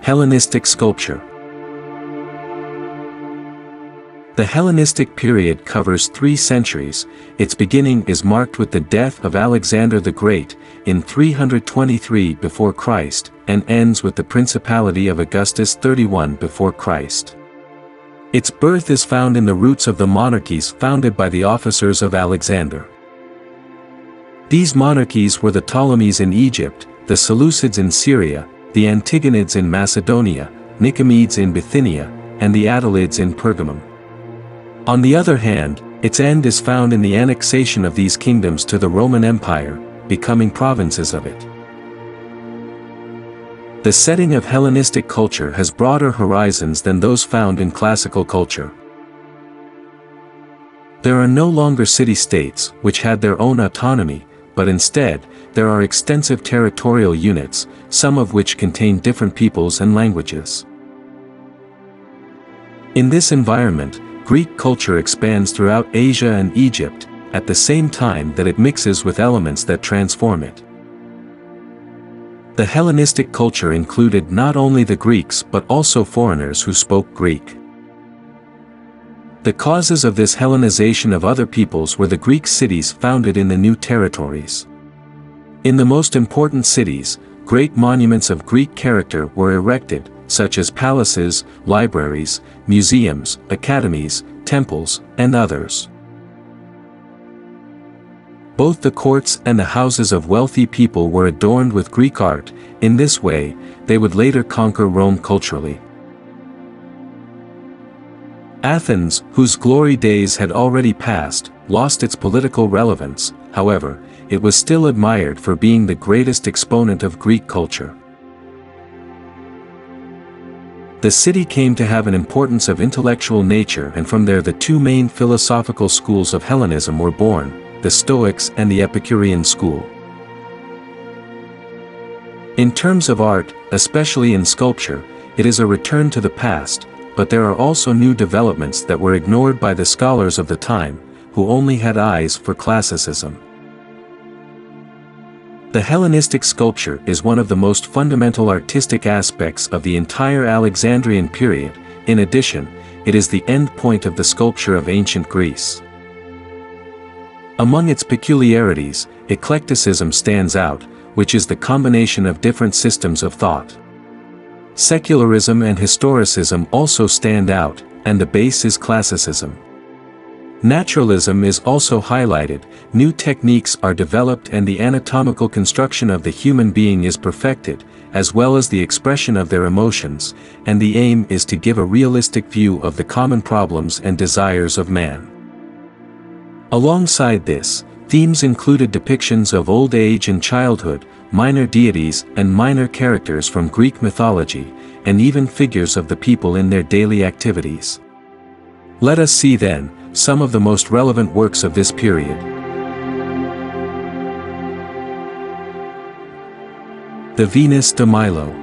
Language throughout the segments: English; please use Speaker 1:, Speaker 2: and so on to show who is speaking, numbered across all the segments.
Speaker 1: Hellenistic sculpture. The Hellenistic period covers 3 centuries. Its beginning is marked with the death of Alexander the Great in 323 before Christ and ends with the principality of Augustus 31 before Christ. Its birth is found in the roots of the monarchies founded by the officers of Alexander. These monarchies were the Ptolemies in Egypt, the Seleucids in Syria, the Antigonids in Macedonia, Nicomedes in Bithynia, and the Attalids in Pergamum. On the other hand, its end is found in the annexation of these kingdoms to the Roman Empire, becoming provinces of it. The setting of Hellenistic culture has broader horizons than those found in classical culture. There are no longer city-states, which had their own autonomy, but instead, there are extensive territorial units, some of which contain different peoples and languages. In this environment, Greek culture expands throughout Asia and Egypt, at the same time that it mixes with elements that transform it. The Hellenistic culture included not only the Greeks but also foreigners who spoke Greek. The causes of this Hellenization of other peoples were the Greek cities founded in the new territories. In the most important cities, great monuments of Greek character were erected, such as palaces, libraries, museums, academies, temples, and others. Both the courts and the houses of wealthy people were adorned with Greek art. In this way, they would later conquer Rome culturally. Athens, whose glory days had already passed, lost its political relevance. However, it was still admired for being the greatest exponent of Greek culture. The city came to have an importance of intellectual nature, and from there the 2 main philosophical schools of Hellenism were born, the Stoics and the Epicurean school. In terms of art, especially in sculpture, it is a return to the past, but there are also new developments that were ignored by the scholars of the time, who only had eyes for classicism. The Hellenistic sculpture is one of the most fundamental artistic aspects of the entire Alexandrian period. In addition, it is the end point of the sculpture of ancient Greece. Among its peculiarities, eclecticism stands out, which is the combination of different systems of thought. Secularism and historicism also stand out, and the base is classicism. Naturalism is also highlighted, new techniques are developed and the anatomical construction of the human being is perfected, as well as the expression of their emotions, and the aim is to give a realistic view of the common problems and desires of man. Alongside this, themes included depictions of old age and childhood, minor deities and minor characters from Greek mythology, and even figures of the people in their daily activities. Let us see then, some of the most relevant works of this period. The Venus de Milo.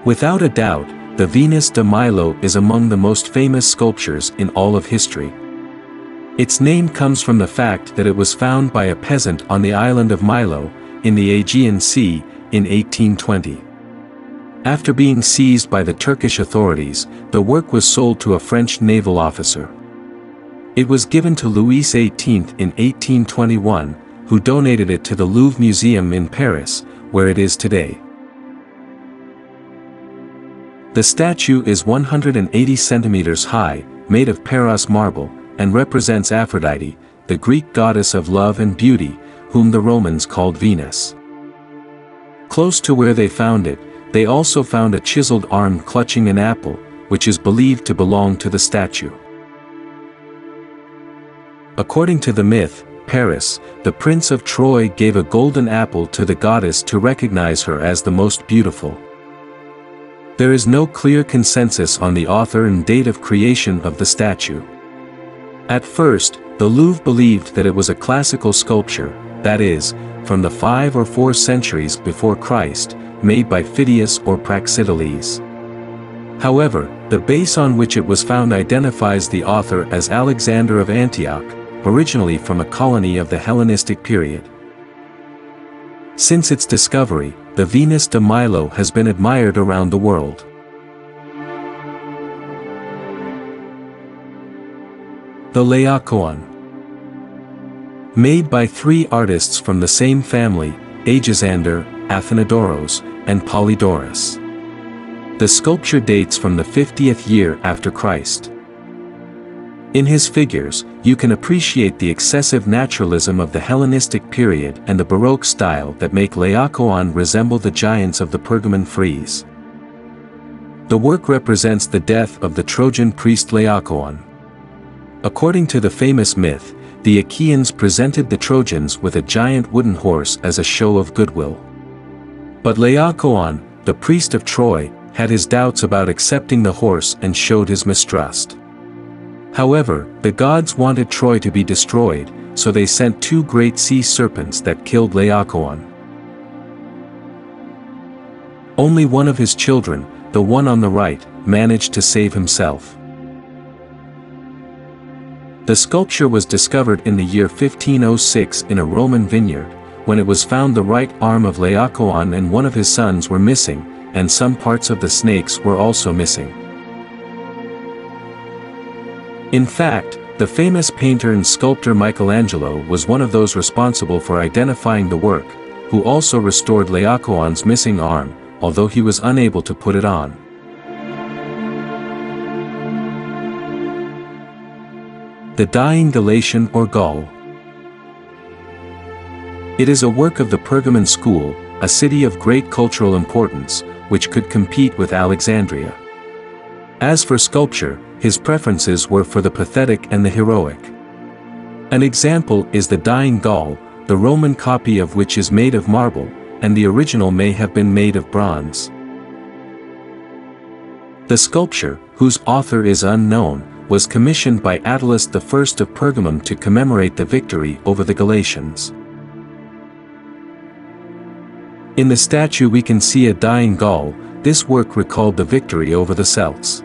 Speaker 1: Without a doubt, the Venus de Milo is among the most famous sculptures in all of history. Its name comes from the fact that it was found by a peasant on the island of Milo, in the Aegean Sea, in 1820. After being seized by the Turkish authorities, the work was sold to a French naval officer. It was given to Louis XVIII in 1821, who donated it to the Louvre Museum in Paris, where it is today. The statue is 180 centimeters high, made of Paros marble, and represents Aphrodite, the Greek goddess of love and beauty, whom the Romans called Venus. Close to where they found it, they also found a chiseled arm clutching an apple, which is believed to belong to the statue. According to the myth, Paris, the prince of Troy, gave a golden apple to the goddess to recognize her as the most beautiful. There is no clear consensus on the author and date of creation of the statue. At first, the Louvre believed that it was a classical sculpture, that is, from the 5 or 4 centuries before Christ, made by Phidias or Praxiteles. However, the base on which it was found identifies the author as Alexander of Antioch, originally from a colony of the Hellenistic period. Since its discovery, the Venus de Milo has been admired around the world. The Laocoön. Made by three artists from the same family, Agesander, Athenodoros, and Polydorus. The sculpture dates from the 50th year after Christ. In his figures, you can appreciate the excessive naturalism of the Hellenistic period and the Baroque style that make Laocoön resemble the giants of the Pergamon frieze. The work represents the death of the Trojan priest Laocoön. According to the famous myth, the Achaeans presented the Trojans with a giant wooden horse as a show of goodwill. But Laocoön, the priest of Troy, had his doubts about accepting the horse and showed his mistrust. However, the gods wanted Troy to be destroyed, so they sent two great sea serpents that killed Laocoön. Only one of his children, the one on the right, managed to save himself. The sculpture was discovered in the year 1506 in a Roman vineyard, when it was found the right arm of Laocoön and one of his sons were missing, and some parts of the snakes were also missing. In fact, the famous painter and sculptor Michelangelo was one of those responsible for identifying the work, who also restored Laocoön's missing arm, although he was unable to put it on. The Dying Gaul. It is a work of the Pergamon school, a city of great cultural importance, which could compete with Alexandria. As for sculpture, his preferences were for the pathetic and the heroic. An example is the Dying Gaul, the Roman copy of which is made of marble, and the original may have been made of bronze. The sculpture, whose author is unknown, was commissioned by Attalus I of Pergamum to commemorate the victory over the Galatians. In the statue we can see a dying Gaul. This work recalled the victory over the Celts.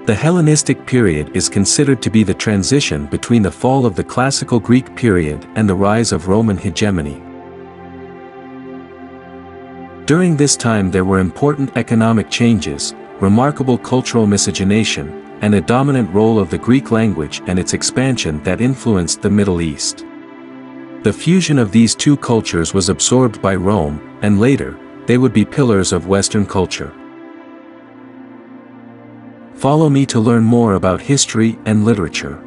Speaker 1: The Hellenistic period is considered to be the transition between the fall of the classical Greek period and the rise of Roman hegemony. During this time there were important economic changes, remarkable cultural miscegenation, and a dominant role of the Greek language and its expansion that influenced the Middle East. The fusion of these two cultures was absorbed by Rome, and later, they would be pillars of Western culture. Follow me to learn more about history and literature.